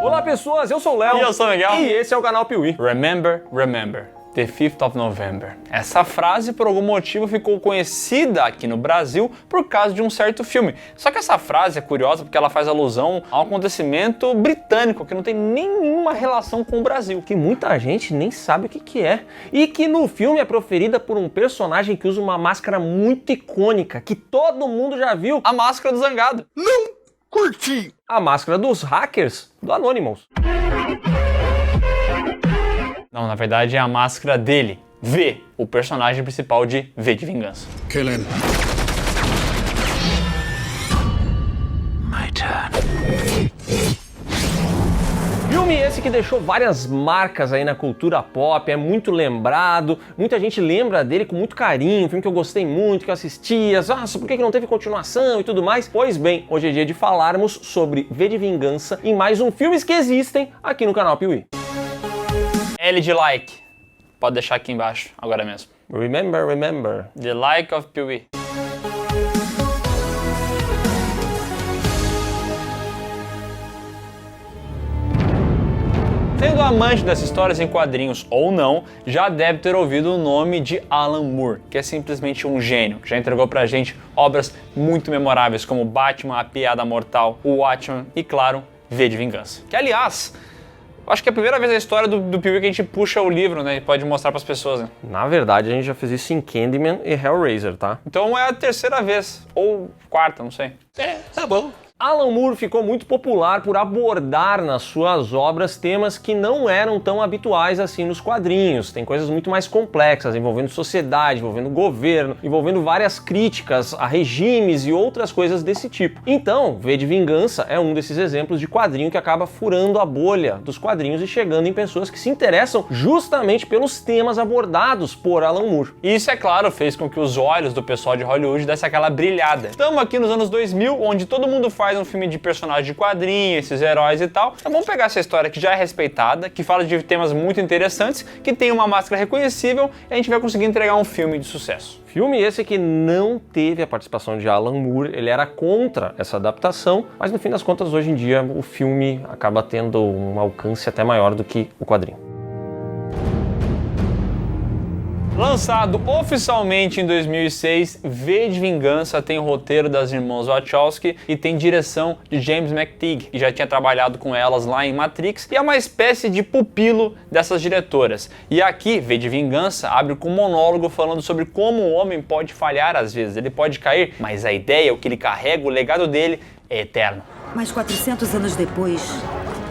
Olá pessoas, eu sou o Léo. E eu sou o Miguel. E esse é o canal Piuí. Remember, remember. The 5th of November. Essa frase, por algum motivo, ficou conhecida aqui no Brasil por causa de um certo filme. Só que essa frase é curiosa porque ela faz alusão a um acontecimento britânico que não tem nenhuma relação com o Brasil. Que muita gente nem sabe o que é. E que no filme é proferida por um personagem que usa uma máscara muito icônica, que todo mundo já viu. A máscara do Zangado. Não curti! A máscara dos hackers do Anonymous. Não, na verdade é a máscara dele, V, o personagem principal de V de Vingança. Kill him. My turn. Filme esse que deixou várias marcas aí na cultura pop, é muito lembrado, muita gente lembra dele com muito carinho, um filme que eu gostei muito, que eu assistia, nossa, por que não teve continuação e tudo mais? Pois bem, hoje é dia de falarmos sobre V de Vingança em mais um Filmes que Existem aqui no canal Piuí. L de like. Pode deixar aqui embaixo, agora mesmo. Remember, remember. The like of Piuí. Sendo amante dessas histórias em quadrinhos ou não, já deve ter ouvido o nome de Alan Moore, que é simplesmente um gênio, que já entregou pra gente obras muito memoráveis como Batman, A Piada Mortal, o Watchmen e, claro, V de Vingança. Que, aliás, acho que é a primeira vez na história do Piuí que a gente puxa o livro, né, e pode mostrar pras pessoas, né? Na verdade, a gente já fez isso em Candyman e Hellraiser, tá? Então é a terceira vez, ou quarta, não sei. Tá bom. Alan Moore ficou muito popular por abordar nas suas obras temas que não eram tão habituais assim nos quadrinhos. Tem coisas muito mais complexas, envolvendo sociedade, envolvendo governo, envolvendo várias críticas a regimes e outras coisas desse tipo. Então, V de Vingança é um desses exemplos de quadrinho que acaba furando a bolha dos quadrinhos e chegando em pessoas que se interessam justamente pelos temas abordados por Alan Moore. E isso, é claro, fez com que os olhos do pessoal de Hollywood dessem aquela brilhada. Estamos aqui nos anos 2000, onde todo mundo faz um filme de personagem de quadrinho, esses heróis e tal. Então vamos pegar essa história que já é respeitada, que fala de temas muito interessantes, que tem uma máscara reconhecível e a gente vai conseguir entregar um filme de sucesso. Filme esse que não teve a participação de Alan Moore, ele era contra essa adaptação, mas no fim das contas, hoje em dia, o filme acaba tendo um alcance até maior do que o quadrinho. Lançado oficialmente em 2006, V de Vingança tem o roteiro das irmãs Wachowski e tem direção de James McTeigue, que já tinha trabalhado com elas lá em Matrix, e é uma espécie de pupilo dessas diretoras. E aqui, V de Vingança abre com um monólogo falando sobre como o homem pode falhar às vezes, ele pode cair, mas a ideia, o que ele carrega, o legado dele é eterno. Mas 400 anos depois,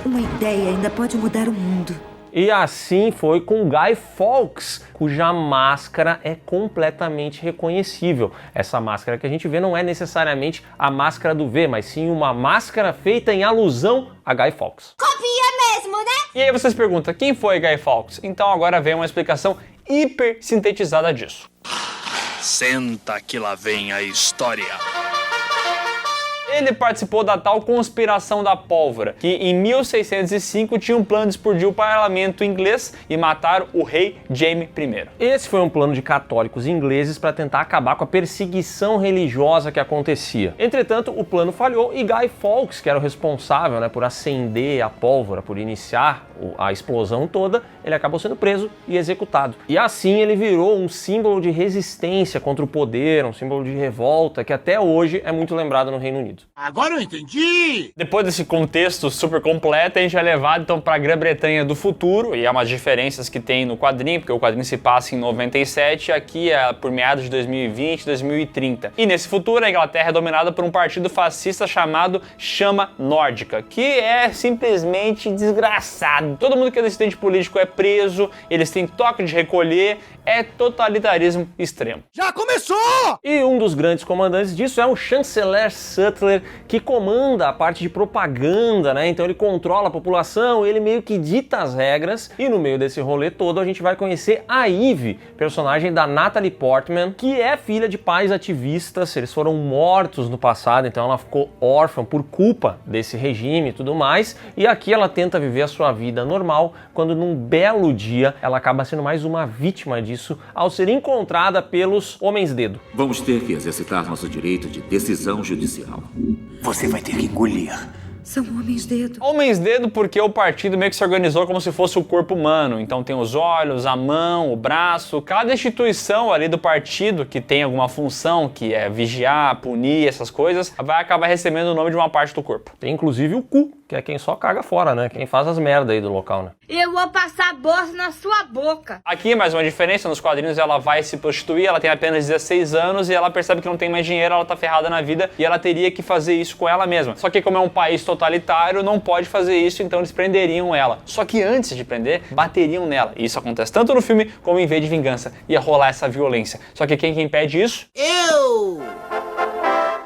uma ideia ainda pode mudar o mundo. E assim foi com Guy Fawkes, cuja máscara é completamente reconhecível. Essa máscara que a gente vê não é necessariamente a máscara do V, mas sim uma máscara feita em alusão a Guy Fawkes. Copia mesmo, né? E aí você se pergunta, quem foi Guy Fawkes? Então agora vem uma explicação hiper sintetizada disso. Senta que lá vem a história. Ele participou da tal Conspiração da Pólvora, que em 1605 tinha um plano de explodir o parlamento inglês e matar o rei Jaime I. Esse foi um plano de católicos ingleses para tentar acabar com a perseguição religiosa que acontecia. Entretanto, o plano falhou e Guy Fawkes, que era o responsável, por acender a pólvora, por iniciar a explosão toda, ele acabou sendo preso e executado. E assim ele virou um símbolo de resistência contra o poder, um símbolo de revolta que até hoje é muito lembrado no Reino Unido. Agora eu entendi! Depois desse contexto super completo, a gente é levado então para a Grã-Bretanha do futuro, e há umas diferenças que tem no quadrinho, porque o quadrinho se passa em 97 e aqui é por meados de 2020, 2030. E nesse futuro a Inglaterra é dominada por um partido fascista chamado Chama Nórdica, que é simplesmente desgraçado. Todo mundo que é dissidente político é preso, eles têm toque de recolher, é totalitarismo extremo. Já começou! E um dos grandes comandantes disso é o chanceler Sutler, que comanda a parte de propaganda, Então ele controla a população, ele meio que dita as regras, e no meio desse rolê todo a gente vai conhecer a Eve, personagem da Natalie Portman, que é filha de pais ativistas, eles foram mortos no passado, então ela ficou órfã por culpa desse regime e tudo mais, e aqui ela tenta viver a sua vida normal, quando num belo dia ela acaba sendo mais uma vítima disso ao ser encontrada pelos Homens-Dedo. Vamos ter que exercitar nosso direito de decisão judicial. Você vai ter que engolir São homens-dedo. Homens-dedo porque o partido meio que se organizou como se fosse o corpo humano. Então tem os olhos, a mão, o braço. Cada instituição ali do partido que tem alguma função, que é vigiar, punir, essas coisas, vai acabar recebendo o nome de uma parte do corpo. Tem inclusive o cu, que é quem só caga fora, né? Quem faz as merda aí do local, né? Eu vou passar bosta na sua boca. Aqui, mais uma diferença, nos quadrinhos ela vai se prostituir, ela tem apenas 16 anos e ela percebe que não tem mais dinheiro, ela tá ferrada na vida e ela teria que fazer isso com ela mesma. Só que como é um país totalitário, não pode fazer isso, então eles prenderiam ela. Só que antes de prender, bateriam nela. E isso acontece tanto no filme como em V de Vingança. Ia rolar essa violência. Só que quem impede isso? Eu!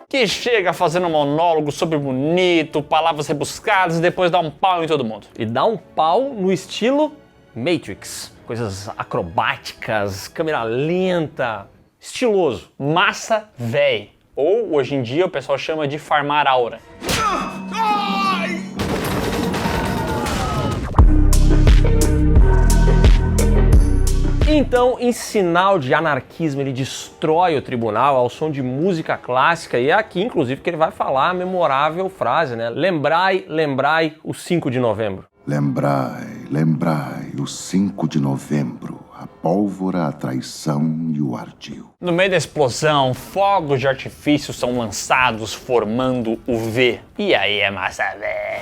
Que chega fazendo um monólogo super bonito, palavras rebuscadas e depois dá um pau em todo mundo. E dá um pau no estilo Matrix. Coisas acrobáticas, câmera lenta, estiloso. Massa véi. Ou, hoje em dia, o pessoal chama de farmar aura. Então, em sinal de anarquismo, ele destrói o tribunal ao som de música clássica e é aqui, inclusive, que ele vai falar a memorável frase, né? Lembrai, lembrai o 5 de novembro. Lembrai, lembrai o 5 de novembro, a pólvora, a traição e o ardil. No meio da explosão, fogos de artifício são lançados formando o V. E aí é massa véi.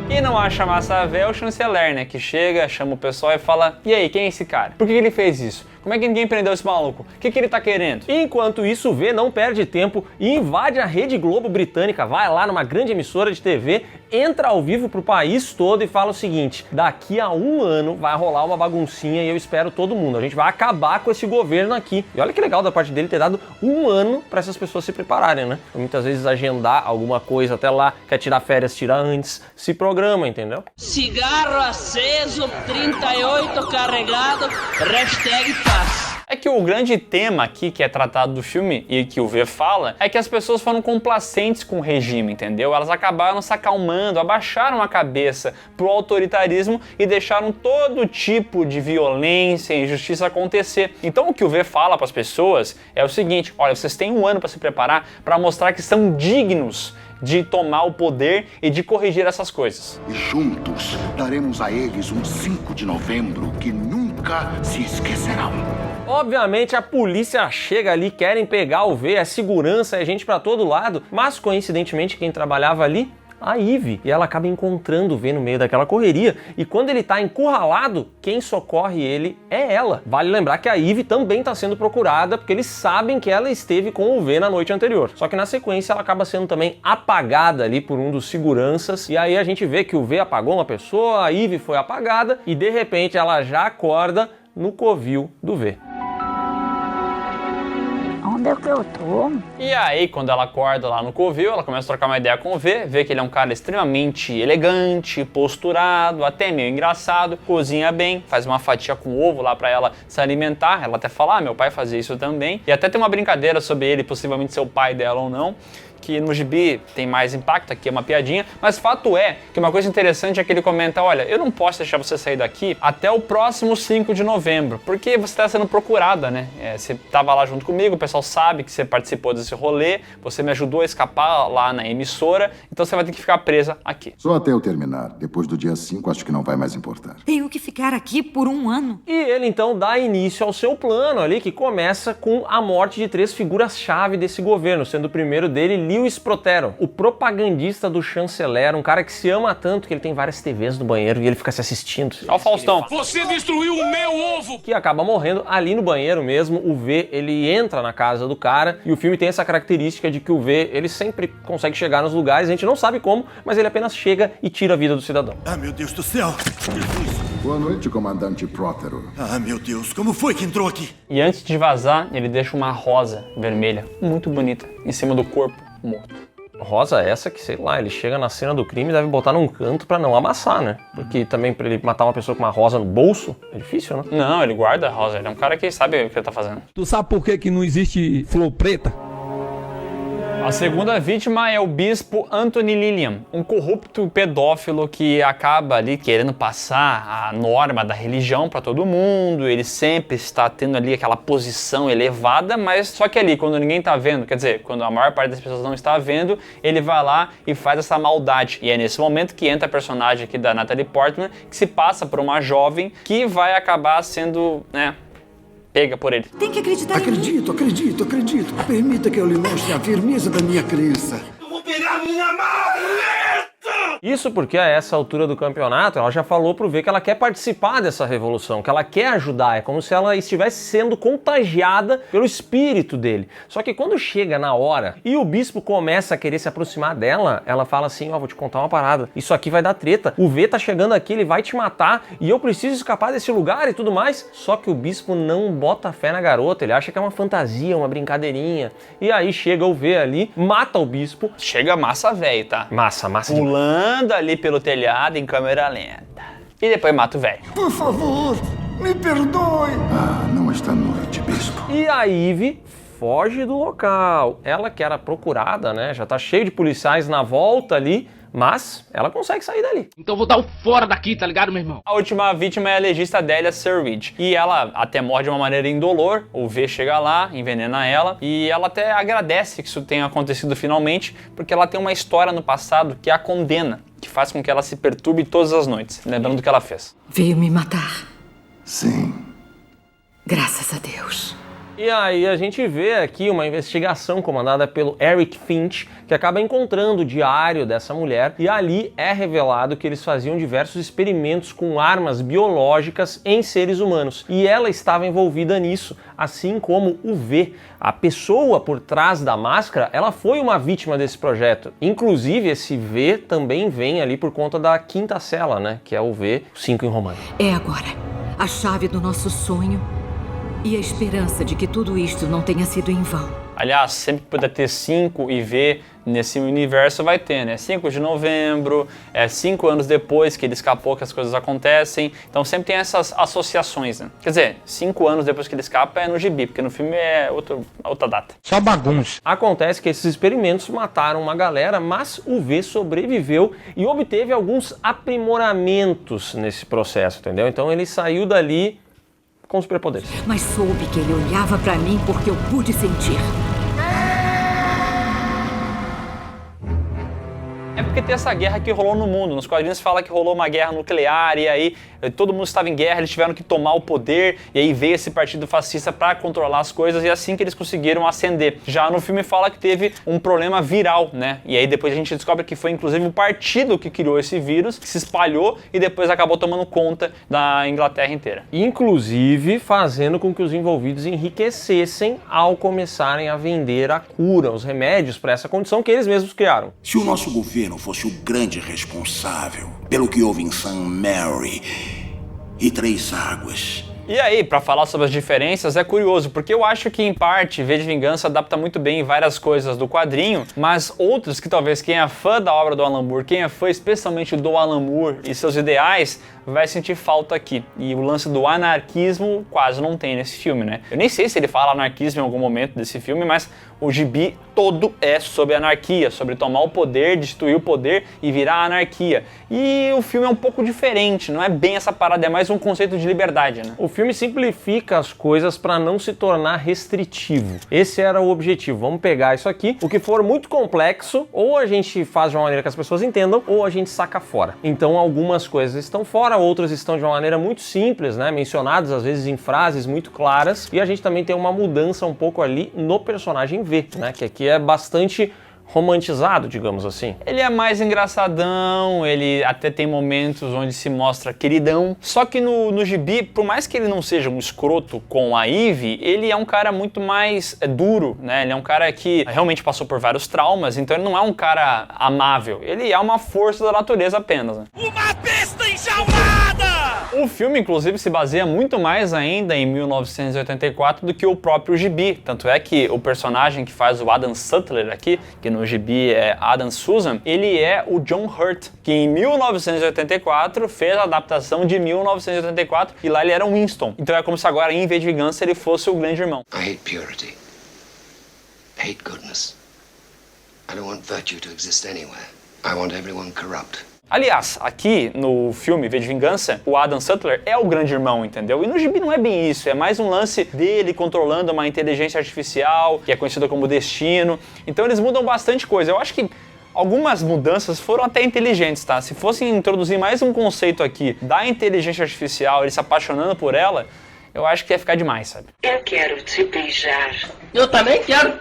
Quem não acha massa véia é o chanceler, né? Que chega, chama o pessoal e fala: e aí, quem é esse cara? Por que ele fez isso? Como é que ninguém prendeu esse maluco? O que ele tá querendo? Enquanto isso, o V não perde tempo e invade a Rede Globo britânica, vai lá numa grande emissora de TV, entra ao vivo pro país todo e fala o seguinte: daqui a 1 ano vai rolar uma baguncinha e eu espero todo mundo. A gente vai acabar com esse governo aqui. E olha que legal da parte dele ter dado 1 ano para essas pessoas se prepararem, né? Muitas vezes agendar alguma coisa até lá, quer tirar férias, tira antes, se programa, entendeu? Cigarro aceso, 38 carregado, hashtag paz. É que o grande tema aqui que é tratado do filme e que o V fala é que as pessoas foram complacentes com o regime, entendeu? Elas acabaram se acalmando, abaixaram a cabeça pro autoritarismo e deixaram todo tipo de violência e injustiça acontecer. Então o que o V fala para as pessoas é o seguinte: olha, vocês têm 1 ano para se preparar para mostrar que são dignos de tomar o poder e de corrigir essas coisas. E juntos daremos a eles um 5 de novembro que nunca se esquecerão. Obviamente a polícia chega ali, querem pegar o V, é segurança, é gente pra todo lado, mas coincidentemente quem trabalhava ali? A Eve. E ela acaba encontrando o V no meio daquela correria e quando ele tá encurralado, quem socorre ele é ela. Vale lembrar que a Eve também tá sendo procurada porque eles sabem que ela esteve com o V na noite anterior. Só que na sequência ela acaba sendo também apagada ali por um dos seguranças e aí a gente vê que o V apagou uma pessoa, a Eve foi apagada e de repente ela já acorda no covil do V. Onde é que eu tô? E aí, quando ela acorda lá no covil, ela começa a trocar uma ideia com o V, vê que ele é um cara extremamente elegante, posturado, até meio engraçado, cozinha bem, faz uma fatia com ovo lá pra ela se alimentar, ela até fala: meu pai fazia isso também, e até tem uma brincadeira sobre ele possivelmente ser o pai dela ou não, que no gibi tem mais impacto, aqui é uma piadinha, mas fato é que uma coisa interessante é que ele comenta: olha, eu não posso deixar você sair daqui até o próximo 5 de novembro, porque você está sendo procurada, né? Você estava lá junto comigo, o pessoal sabe que você participou desse rolê, você me ajudou a escapar lá na emissora, então você vai ter que ficar presa aqui. Só até eu terminar. Depois do dia 5, acho que não vai mais importar. Tenho que ficar aqui por 1 ano. E ele então dá início ao seu plano ali, que começa com a morte de 3 figuras-chave desse governo, sendo o primeiro dele Lewis Protero, o propagandista do chanceler, um cara que se ama tanto que ele tem várias TVs no banheiro e ele fica se assistindo. Olha o Faustão. Você destruiu o meu ovo! Que acaba morrendo ali no banheiro mesmo. O V, ele entra na casa do cara e o filme tem essa característica de que o V, ele sempre consegue chegar nos lugares, a gente não sabe como, mas ele apenas chega e tira a vida do cidadão. Ah, meu Deus do céu! Boa noite, comandante Prótero. Ah, meu Deus, como foi que entrou aqui? E antes de vazar, ele deixa uma rosa vermelha, muito bonita, em cima do corpo morto. Rosa essa que, sei lá, ele chega na cena do crime e deve botar num canto pra não amassar, né? Porque também pra ele matar uma pessoa com uma rosa no bolso, é difícil, né? Não, ele guarda a rosa, ele é um cara que sabe o que ele tá fazendo. Tu sabe por que não existe flor preta? A segunda vítima é o bispo Anthony Lillian, um corrupto pedófilo que acaba ali querendo passar a norma da religião para todo mundo. Ele sempre está tendo ali aquela posição elevada, mas só que ali, quando ninguém tá vendo, quer dizer, quando a maior parte das pessoas não está vendo, ele vai lá e faz essa maldade. E é nesse momento que entra a personagem aqui da Natalie Portman, que se passa por uma jovem que vai acabar sendo, pega por ele. Tem que acreditar em mim. Acredito. Permita que eu lhe mostre a firmeza da minha crença. Eu vou pegar minha maleta! Isso porque a essa altura do campeonato ela já falou pro V que ela quer participar dessa revolução, que ela quer ajudar, é como se ela estivesse sendo contagiada pelo espírito dele. Só que quando chega na hora e o bispo começa a querer se aproximar dela, ela fala assim, vou te contar uma parada, isso aqui vai dar treta, o V tá chegando aqui, ele vai te matar e eu preciso escapar desse lugar e tudo mais. Só que o bispo não bota fé na garota, ele acha que é uma fantasia, uma brincadeirinha. E aí chega o V ali, mata o bispo. Chega massa velho, tá? Massa demais. Pulando ali pelo telhado em câmera lenta. E depois mata o velho. Por favor, me perdoe. Ah, não esta noite, bispo. E a Eve foge do local. Ela que era procurada, né? Já tá cheio de policiais na volta ali, mas ela consegue sair dali. Então vou dar o fora daqui, tá ligado, meu irmão? A última vítima é a legista Delia Surridge. E ela até morre de uma maneira indolor. O V chega lá, envenena ela. E ela até agradece que isso tenha acontecido finalmente, porque ela tem uma história no passado que a condena, que faz com que ela se perturbe todas as noites, lembrando do que ela fez. Veio me matar. Sim. Graças a Deus. E aí a gente vê aqui uma investigação comandada pelo Eric Finch, que acaba encontrando o diário dessa mulher, e ali é revelado que eles faziam diversos experimentos com armas biológicas em seres humanos. E ela estava envolvida nisso, assim como o V. A pessoa por trás da máscara, ela foi uma vítima desse projeto. Inclusive, esse V também vem ali por conta da quinta cela, né? Que é o V5 em romano. É agora a chave do nosso sonho e a esperança de que tudo isto não tenha sido em vão. Aliás, sempre que puder ter 5 e V nesse universo vai ter, né? 5 de novembro, 5 anos depois que ele escapou que as coisas acontecem. Então sempre tem essas associações, né? Quer dizer, 5 anos depois que ele escapa é no gibi, porque no filme é outra data. Só bagunça. Acontece que esses experimentos mataram uma galera, mas o V sobreviveu e obteve alguns aprimoramentos nesse processo, entendeu? Então ele saiu dali com superpoderes. Mas soube que ele olhava pra mim porque eu pude sentir. É porque tem essa guerra que rolou no mundo. Nos quadrinhos fala que rolou uma guerra nuclear e aí todo mundo estava em guerra, eles tiveram que tomar o poder e aí veio esse partido fascista para controlar as coisas e é assim que eles conseguiram ascender. Já no filme fala que teve um problema viral, né? E aí depois a gente descobre que foi inclusive o partido que criou esse vírus, que se espalhou e depois acabou tomando conta da Inglaterra inteira. Inclusive fazendo com que os envolvidos enriquecessem ao começarem a vender a cura, os remédios para essa condição que eles mesmos criaram. Se o nosso governo fosse o grande responsável pelo que houve em St. Mary e Três Águas. E aí, pra falar sobre as diferenças, é curioso, porque eu acho que, em parte, V de Vingança adapta muito bem várias coisas do quadrinho, mas outros que talvez quem é fã da obra do Alan Moore, quem é fã especialmente do Alan Moore e seus ideais, vai sentir falta aqui. E o lance do anarquismo quase não tem nesse filme, né? Eu nem sei se ele fala anarquismo em algum momento desse filme, mas o gibi todo é sobre anarquia, sobre tomar o poder, destruir o poder e virar anarquia. E o filme é um pouco diferente, não é bem essa parada, é mais um conceito de liberdade, né? O filme simplifica as coisas para não se tornar restritivo. Esse era o objetivo. Vamos pegar isso aqui. O que for muito complexo, ou a gente faz de uma maneira que as pessoas entendam, ou a gente saca fora. Então algumas coisas estão fora, outras estão de uma maneira muito simples, né? Mencionadas às vezes em frases muito claras. E a gente também tem uma mudança um pouco ali no personagem V, né? Que aqui é bastante romantizado, digamos assim. Ele é mais engraçadão, ele até tem momentos onde se mostra queridão, só que no gibi, por mais que ele não seja um escroto com a Eve, ele é um cara muito mais duro, né? Ele é um cara que realmente passou por vários traumas, então ele não é um cara amável, ele é uma força da natureza apenas, né? Uma besta enjaulada! O filme, inclusive, se baseia muito mais ainda em 1984 do que o próprio gibi, tanto é que o personagem que faz o Adam Sutler aqui, que no gibi é Adam Susan, ele é o John Hurt, que em 1984 fez a adaptação de 1984 e lá ele era um Winston. Então é como se agora, em vez de vingança, ele fosse o grande irmão. I hate purity. I hate goodness. I don't want virtue to exist anywhere. I want everyone corrupt. Aliás, aqui no filme V de Vingança, o Adam Sutler é o grande irmão, entendeu? E no gibi não é bem isso, é mais um lance dele controlando uma inteligência artificial, que é conhecida como Destino. Então eles mudam bastante coisa. Eu acho que algumas mudanças foram até inteligentes, tá? Se fossem introduzir mais um conceito aqui da inteligência artificial, ele se apaixonando por ela, eu acho que ia ficar demais, sabe? Eu quero te beijar. Eu também quero.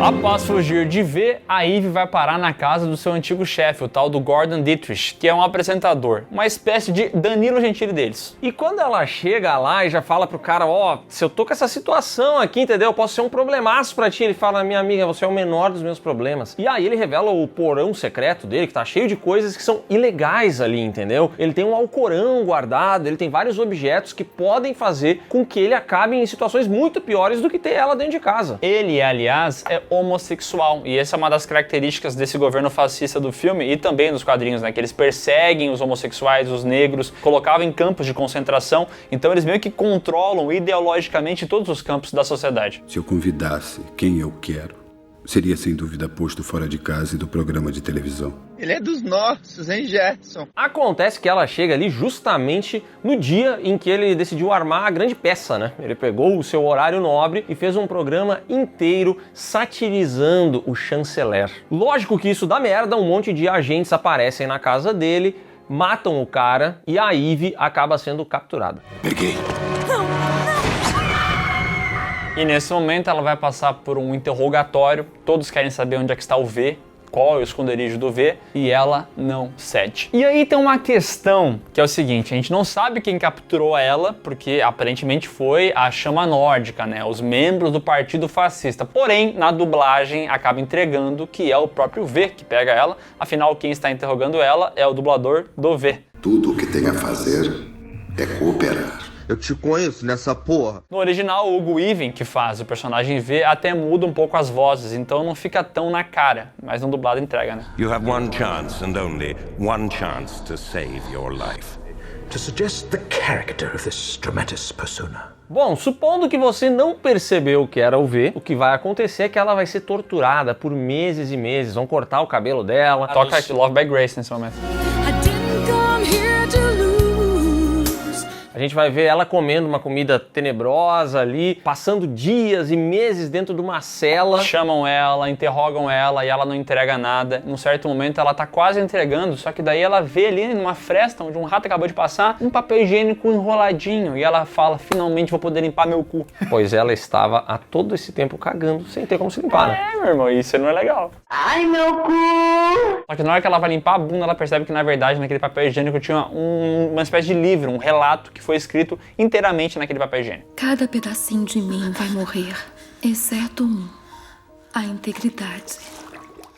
Após fugir de V, a Eve vai parar na casa do seu antigo chefe, o tal do Gordon Dietrich, que é um apresentador, uma espécie de Danilo Gentili deles. E quando ela chega lá e já fala pro cara, ó, se eu tô com essa situação aqui, entendeu? Eu posso ser um problemaço pra ti. Ele fala, minha amiga, você é o menor dos meus problemas. E aí ele revela o porão secreto dele, que tá cheio de coisas que são ilegais ali, entendeu? Ele tem um alcorão guardado, ele tem vários objetos que podem fazer com que ele acabe em situações muito piores do que ter ela dentro de casa. Ele, aliás, é homossexual, e essa é uma das características desse governo fascista do filme e também dos quadrinhos, né, que eles perseguem os homossexuais, os negros, colocavam em campos de concentração, então eles meio que controlam ideologicamente todos os campos da sociedade. Se eu convidasse quem eu quero, seria sem dúvida posto fora de casa e do programa de televisão. Ele é dos nossos, hein, Gerson? Acontece que ela chega ali justamente no dia em que ele decidiu armar a grande peça, né? Ele pegou o seu horário nobre e fez um programa inteiro satirizando o chanceler. Lógico que isso dá merda, um monte de agentes aparecem na casa dele, matam o cara e a Eve acaba sendo capturada. Peguei. E nesse momento ela vai passar por um interrogatório, todos querem saber onde é que está o V, qual é o esconderijo do V, e ela não cede. E aí tem uma questão, que é o seguinte, a gente não sabe quem capturou ela, porque aparentemente foi a chama nórdica, né, os membros do partido fascista. Porém, na dublagem acaba entregando que é o próprio V que pega ela, afinal quem está interrogando ela é o dublador do V. Tudo o que tem a fazer é cooperar. Eu te conheço nessa porra. No original, o Hugo Weaving, que faz o personagem V, até muda um pouco as vozes, então não fica tão na cara, mas no dublado entrega, né? You have one chance and only one chance to save your life. To suggest the character of this dramatis persona. Bom, supondo que você não percebeu que era o V, o que vai acontecer é que ela vai ser torturada por meses e meses, vão cortar o cabelo dela. Toca Love by Grace nesse momento. A gente vai ver ela comendo uma comida tenebrosa ali, passando dias e meses dentro de uma cela. Chamam ela, interrogam ela e ela não entrega nada. Num certo momento ela tá quase entregando, só que daí ela vê ali numa fresta onde um rato acabou de passar um papel higiênico enroladinho e ela fala, finalmente vou poder limpar meu cu. Pois ela estava há todo esse tempo cagando sem ter como se limpar, né? É, meu irmão, isso não é legal. Ai, meu cu! Só que na hora que ela vai limpar a bunda, ela percebe que na verdade naquele papel higiênico tinha uma espécie de livro, um relato que foi escrito inteiramente naquele papel higiênico. Cada pedacinho de mim vai morrer, exceto um, a integridade.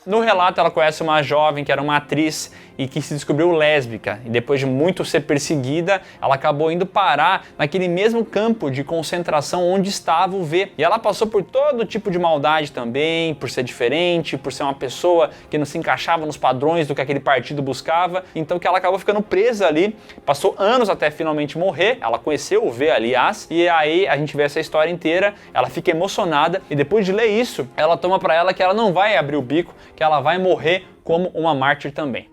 No relato, ela conhece uma jovem que era uma atriz e que se descobriu lésbica. E depois de muito ser perseguida, ela acabou indo parar naquele mesmo campo de concentração onde estava o V. E ela passou por todo tipo de maldade também, por ser diferente, por ser uma pessoa que não se encaixava nos padrões do que aquele partido buscava. Então que ela acabou ficando presa ali, passou anos até finalmente morrer. Ela conheceu o V, aliás, e aí a gente vê essa história inteira, ela fica emocionada e depois de ler isso, ela toma pra ela que ela não vai abrir o bico, que ela vai morrer como uma mártir também.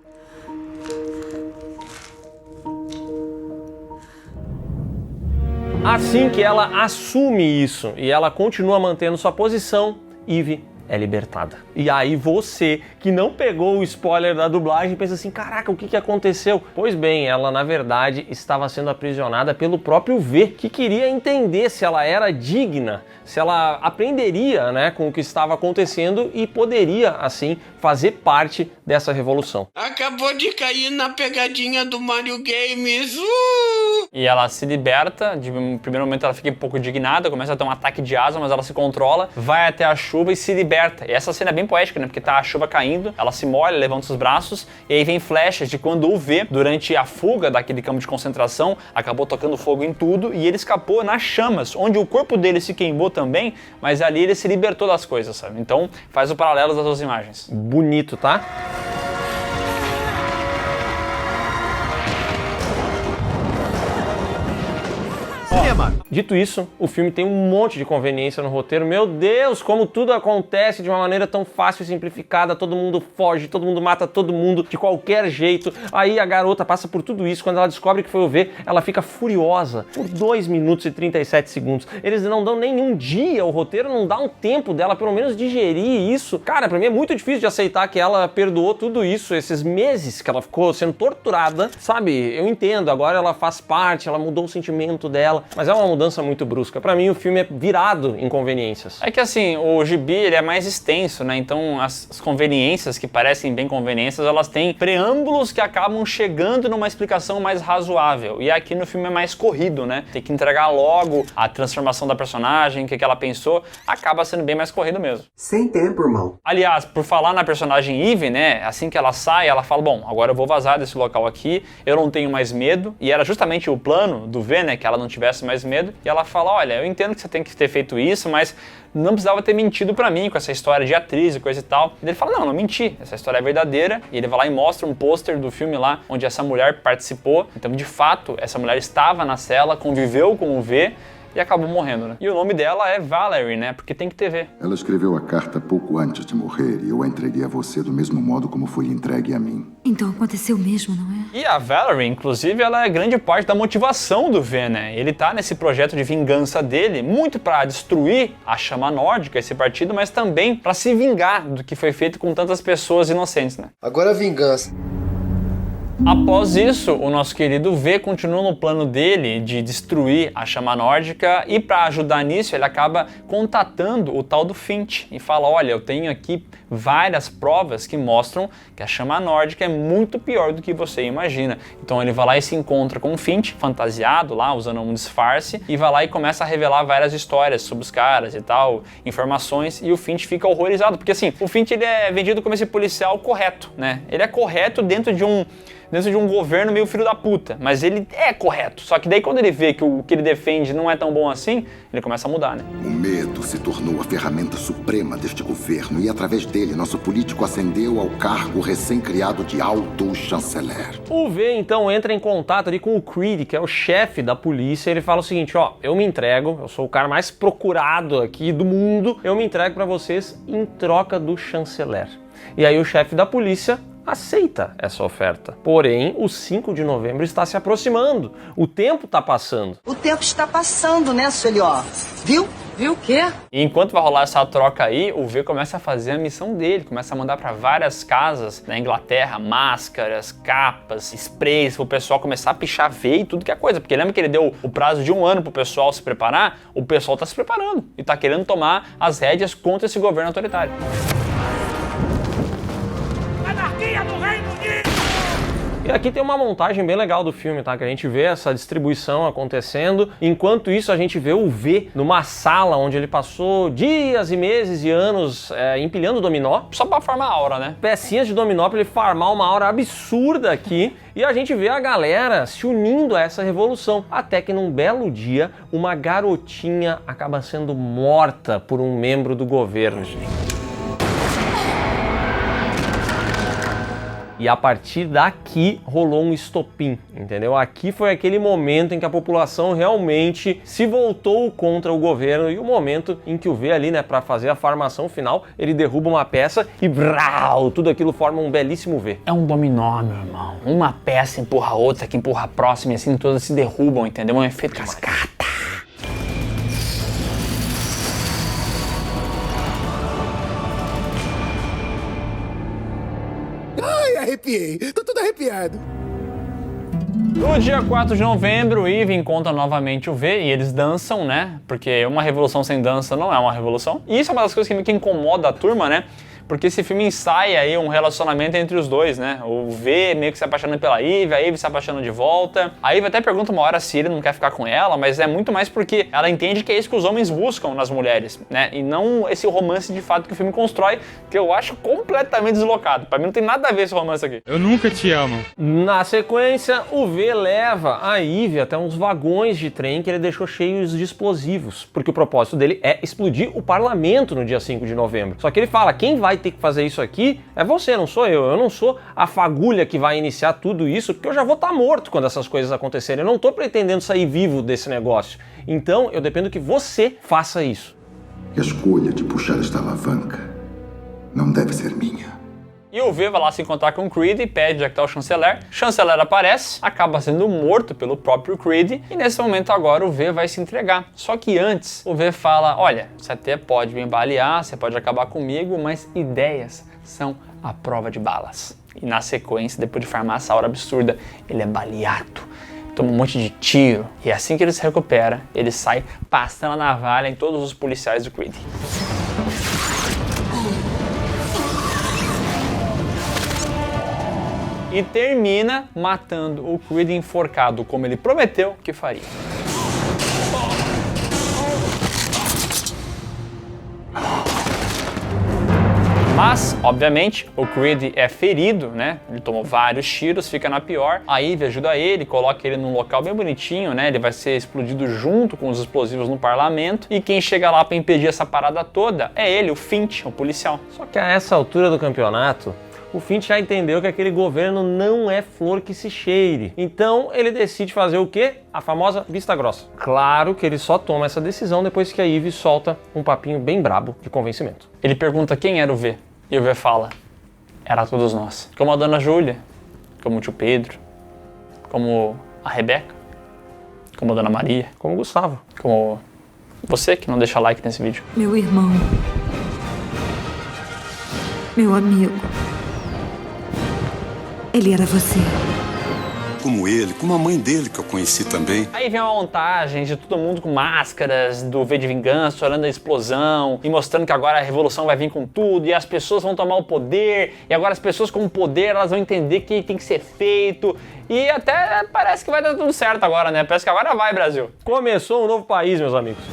Assim que ela assume isso e ela continua mantendo sua posição, Eve é libertada. E aí você, que não pegou o spoiler da dublagem, pensa assim, caraca, o que aconteceu? Pois bem, ela na verdade estava sendo aprisionada pelo próprio V, que queria entender se ela era digna, se ela aprenderia, né, com o que estava acontecendo e poderia, assim, fazer parte dessa revolução. Acabou de cair na pegadinha do Mario Games. E ela se liberta, no primeiro momento ela fica um pouco indignada, começa a ter um ataque de asa, mas ela se controla, vai até a chuva e se liberta. E essa cena é bem poética, né? Porque tá a chuva caindo, ela se molha, levanta os braços, e aí vem flechas de quando o V, durante a fuga daquele campo de concentração, acabou tocando fogo em tudo, e ele escapou nas chamas, onde o corpo dele se queimou também, mas ali ele se libertou das coisas, sabe? Então faz o paralelo das duas imagens. Bonito, tá? cinema. Dito isso, o filme tem um monte de conveniência no roteiro. Meu Deus, como tudo acontece de uma maneira tão fácil e simplificada. Todo mundo foge, todo mundo mata todo mundo de qualquer jeito. Aí a garota passa por tudo isso. Quando ela descobre que foi o V, ela fica furiosa por 2 minutos e 37 segundos. Eles não dão nenhum dia, o roteiro não dá um tempo dela pelo menos digerir isso. Cara, pra mim é muito difícil de aceitar que ela perdoou tudo isso, esses meses que ela ficou sendo torturada, sabe? Eu entendo, agora ela faz parte, ela mudou o sentimento dela, mas é uma mudança muito brusca. Pra mim o filme é virado em conveniências. É que assim, o gibi ele é mais extenso, né? Então as conveniências que parecem bem conveniências, elas têm preâmbulos que acabam chegando numa explicação mais razoável. E aqui no filme é mais corrido, né? Tem que entregar logo a transformação da personagem, o que ela pensou, acaba sendo bem mais corrido mesmo. Sem tempo, irmão. Aliás, por falar na personagem Eve, né? Assim que ela sai, ela fala, bom, agora eu vou vazar desse local aqui, eu não tenho mais medo. E era justamente o plano do V, né? Que ela não tivesse mais medo. E ela fala, olha, eu entendo que você tem que ter feito isso, mas não precisava ter mentido pra mim com essa história de atriz e coisa e tal. E ele fala, não menti, essa história é verdadeira. E ele vai lá e mostra um pôster do filme lá, onde essa mulher participou. Então, de fato, essa mulher estava na cela, conviveu com o V e acabou morrendo, né? E o nome dela é Valerie, né? Porque tem que ter V. Ela escreveu a carta pouco antes de morrer e eu a entreguei a você do mesmo modo como foi entregue a mim. Então aconteceu mesmo, não é? E a Valerie, inclusive, ela é grande parte da motivação do V, né? Ele tá nesse projeto de vingança dele, muito pra destruir a Chama Nórdica, esse partido, mas também pra se vingar do que foi feito com tantas pessoas inocentes, né? Agora a vingança. Após isso, o nosso querido V continua no plano dele de destruir a Chama Nórdica e para ajudar nisso ele acaba contatando o tal do Finch e fala, olha, eu tenho aqui várias provas que mostram que a Chama Nórdica é muito pior do que você imagina. Então ele vai lá e se encontra com o Finch, fantasiado lá, usando um disfarce, e vai lá e começa a revelar várias histórias sobre os caras e tal, informações, e o Finch fica horrorizado, porque assim, o Finch ele é vendido como esse policial correto, né? Ele é correto dentro de um governo meio filho da puta, mas ele é correto. Só que daí quando ele vê que o que ele defende não é tão bom assim, ele começa a mudar, né? O medo se tornou a ferramenta suprema deste governo e através dele nosso político ascendeu ao cargo recém-criado de Alto Chanceler. O V então entra em contato ali com o Creed, que é o chefe da polícia, e ele fala o seguinte, ó, eu me entrego, eu sou o cara mais procurado aqui do mundo, eu me entrego pra vocês em troca do chanceler. E aí o chefe da polícia aceita essa oferta. Porém, o 5 de novembro está se aproximando. O tempo está passando. O tempo está passando, né, Suelió? Viu? Viu o quê? E enquanto vai rolar essa troca aí, o V começa a fazer a missão dele, começa a mandar para várias casas na Inglaterra, máscaras, capas, sprays, pro pessoal começar a pichar V e tudo que é coisa. Porque lembra que ele deu o prazo de 1 ano pro pessoal se preparar? O pessoal tá se preparando e tá querendo tomar as rédeas contra esse governo autoritário. E aqui tem uma montagem bem legal do filme, tá? Que a gente vê essa distribuição acontecendo. Enquanto isso, a gente vê o V numa sala onde ele passou dias e meses e anos empilhando dominó. Só pra farmar a aura, né? Pecinhas de dominó pra ele farmar uma aura absurda aqui. E a gente vê a galera se unindo a essa revolução. Até que num belo dia, uma garotinha acaba sendo morta por um membro do governo, gente. E a partir daqui rolou um estopim, entendeu? Aqui foi aquele momento em que a população realmente se voltou contra o governo e o momento em que o V ali, né, para fazer a farmação final, ele derruba uma peça e brau, tudo aquilo forma um belíssimo V. É um dominó, meu irmão. Uma peça empurra a outra, que empurra a próxima e assim todas se derrubam, entendeu? É um efeito cascata. Ai, arrepiei. Tô todo arrepiado. No dia 4 de novembro, o Eve encontra novamente o V e eles dançam, né? Porque uma revolução sem dança não é uma revolução. E isso é uma das coisas que meio que incomoda a turma, né? Porque esse filme ensaia aí um relacionamento entre os dois, né? O V meio que se apaixonando pela Eve, a Eve se apaixonando de volta. A Eve até pergunta uma hora se ele não quer ficar com ela, mas é muito mais porque ela entende que é isso que os homens buscam nas mulheres, né? E não esse romance de fato que o filme constrói, que eu acho completamente deslocado. Pra mim não tem nada a ver esse romance aqui. Eu nunca te amo. Na sequência, o V leva a Eve até uns vagões de trem que ele deixou cheios de explosivos, porque o propósito dele é explodir o parlamento no dia 5 de novembro. Só que ele fala, quem vai ter que fazer isso aqui é você, não sou eu. Eu não sou a fagulha que vai iniciar tudo isso, porque eu já vou estar morto quando essas coisas acontecerem. Eu não estou pretendendo sair vivo desse negócio. Então, eu dependo que você faça isso. A escolha de puxar esta alavanca não deve ser minha. E o V vai lá se encontrar com o Creed e pede onde é que tá o chanceler. O chanceler aparece, acaba sendo morto pelo próprio Creed e nesse momento agora o V vai se entregar. Só que antes o V fala, olha, você até pode me balear, você pode acabar comigo, mas ideias são a prova de balas. E na sequência, depois de farmar essa hora absurda, ele é baleado. Toma um monte de tiro. E assim que ele se recupera, ele sai passando a navalha em todos os policiais do Creed. E termina matando o Creed enforcado, como ele prometeu que faria. Mas, obviamente, o Creed é ferido, né? Ele tomou vários tiros, fica na pior. A Eve ajuda ele, coloca ele num local bem bonitinho, né? Ele vai ser explodido junto com os explosivos no parlamento. E quem chega lá pra impedir essa parada toda é ele, o Finch, o policial. Só que a essa altura do campeonato, o Finch já entendeu que aquele governo não é flor que se cheire. Então ele decide fazer o quê? A famosa vista grossa. Claro que ele só toma essa decisão depois que a Eve solta um papinho bem brabo de convencimento. Ele pergunta quem era o V. E o V fala, era todos nós. Como a dona Júlia, como o tio Pedro, como a Rebeca, como a dona Maria, como o Gustavo, como você que não deixa like nesse vídeo. Meu irmão. Meu amigo. Ele era você. Como ele, como a mãe dele que eu conheci também. Aí vem uma montagem de todo mundo com máscaras, do V de Vingança, olhando a explosão e mostrando que agora a revolução vai vir com tudo e as pessoas vão tomar o poder e agora as pessoas com o poder elas vão entender que tem que ser feito e até parece que vai dar tudo certo agora, né? Parece que agora vai, Brasil. Começou um novo país, meus amigos.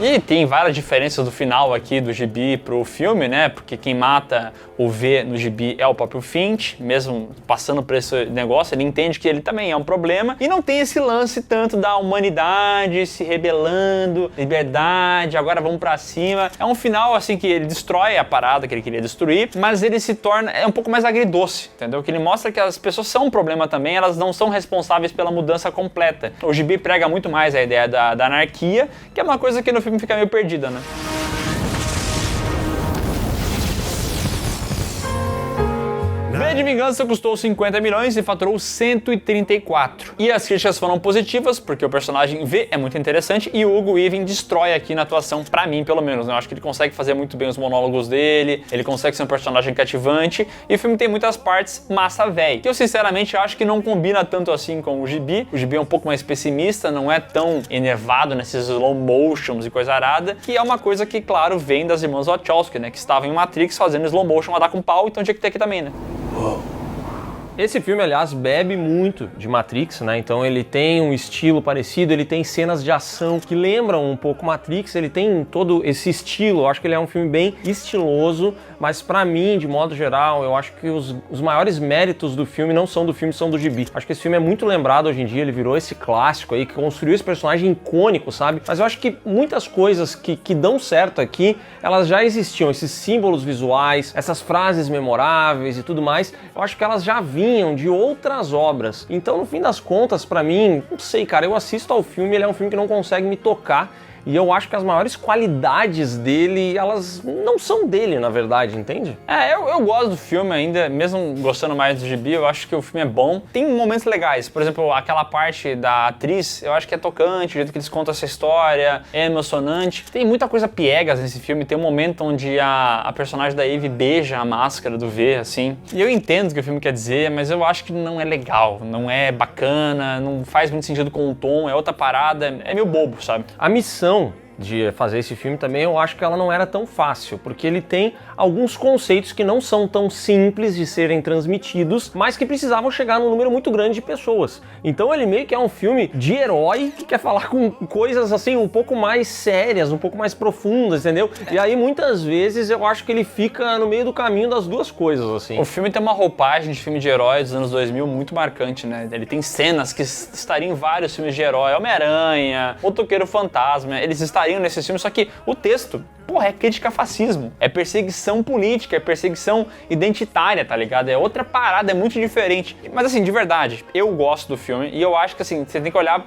E tem várias diferenças do final aqui do gibi pro filme, né? Porque quem mata o V no gibi é o próprio Finch, mesmo passando por esse negócio, ele entende que ele também é um problema. E não tem esse lance tanto da humanidade se rebelando, liberdade, agora vamos pra cima. É um final, assim, que ele destrói a parada que ele queria destruir, mas ele se torna, é um pouco mais agridoce, entendeu? Que ele mostra que as pessoas são um problema também, elas não são responsáveis pela mudança completa. O gibi prega muito mais a ideia da anarquia, que é uma coisa que no filme fica meio perdida, né? V de Vingança custou 50 milhões e faturou 134. E as críticas foram positivas, porque o personagem V é muito interessante e o Hugo Weaving destrói aqui na atuação, pra mim pelo menos, né? Eu acho que ele consegue fazer muito bem os monólogos dele, ele consegue ser um personagem cativante e o filme tem muitas partes massa véi, que eu sinceramente acho que não combina tanto assim com o gibi. O gibi é um pouco mais pessimista, não é tão enervado nesses slow motions e coisa arada, que é uma coisa que, claro, vem das irmãs Wachowski, né? Que estavam em Matrix fazendo slow motion a dar com pau, então tinha que ter aqui também, né? Esse filme, aliás, bebe muito de Matrix, né? Então ele tem um estilo parecido, ele tem cenas de ação que lembram um pouco Matrix, ele tem todo esse estilo. Eu acho que ele é um filme bem estiloso, mas pra mim, de modo geral, eu acho que os maiores méritos do filme não são do filme, são do gibi. Acho que esse filme é muito lembrado hoje em dia, ele virou esse clássico aí, que construiu esse personagem icônico, sabe? Mas eu acho que muitas coisas que dão certo aqui, elas já existiam, esses símbolos visuais, essas frases memoráveis e tudo mais, eu acho que elas já vinham de outras obras. Então, no fim das contas, pra mim, não sei, cara, eu assisto ao filme, ele é um filme que não consegue me tocar. E eu acho que as maiores qualidades dele, elas não são dele, na verdade, entende? Eu gosto do filme ainda, mesmo gostando mais do gibi, eu acho que o filme é bom. Tem momentos legais, por exemplo, aquela parte da atriz, eu acho que é tocante, o jeito que eles contam essa história, é emocionante. Tem muita coisa piegas nesse filme, tem um momento onde a personagem da Eve beija a máscara do V, assim. E eu entendo o que o filme quer dizer, mas eu acho que não é legal, não é bacana, não faz muito sentido com o tom, é outra parada, é meio bobo, sabe? A missão de fazer esse filme também, eu acho que ela não era tão fácil, porque ele tem alguns conceitos que não são tão simples de serem transmitidos, mas que precisavam chegar num número muito grande de pessoas. Então ele meio que é um filme de herói que quer falar com coisas assim um pouco mais sérias, um pouco mais profundas, entendeu? E aí muitas vezes eu acho que ele fica no meio do caminho das duas coisas, assim. O filme tem uma roupagem de filme de herói dos anos 2000 muito marcante, né? Ele tem cenas que estariam em vários filmes de herói, Homem-Aranha, Motoqueiro Fantasma, eles estariam nesses filmes, só que o texto, porra, é crítica a fascismo, é perseguição política, é perseguição identitária, tá ligado? É outra parada, é muito diferente. Mas assim, de verdade, eu gosto do filme e eu acho que assim, você tem que olhar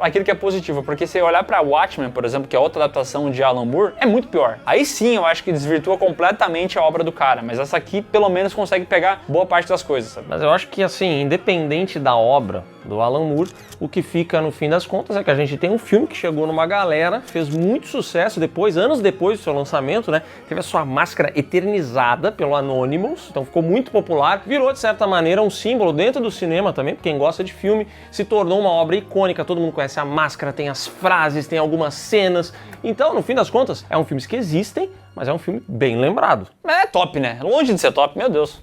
aquilo que é positivo, porque se olhar pra Watchmen, por exemplo, que é outra adaptação de Alan Moore, é muito pior. Aí sim, eu acho que desvirtua completamente a obra do cara, mas essa aqui, pelo menos, consegue pegar boa parte das coisas, sabe? Mas eu acho que, assim, independente da obra do Alan Moore, o que fica, no fim das contas, é que a gente tem um filme que chegou numa galera, fez muito sucesso depois, anos depois do seu lançamento, né? Teve a sua máscara eternizada pelo Anonymous, então ficou muito popular, virou, de certa maneira, um símbolo dentro do cinema também, porque quem gosta de filme, se tornou uma obra icônica, todo mundo conhece a máscara, tem as frases, tem algumas cenas. Então, no fim das contas, é um filme que existem, mas é um filme bem lembrado. É top, né? Longe de ser top, meu Deus.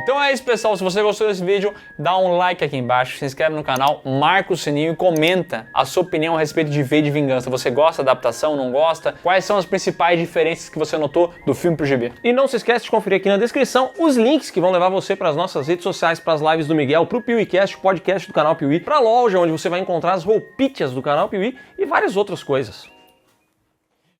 Então é isso, pessoal. Se você gostou desse vídeo, dá um like aqui embaixo, se inscreve no canal, marca o sininho e comenta a sua opinião a respeito de V de Vingança. Você gosta da adaptação, não gosta? Quais são as principais diferenças que você notou do filme pro gibi? E não se esquece de conferir aqui na descrição os links que vão levar você para as nossas redes sociais, para as lives do Miguel, pro PeeWeeCast, o podcast do canal Piuí, pra loja onde você vai encontrar as roupitas do canal Piuí e várias outras coisas.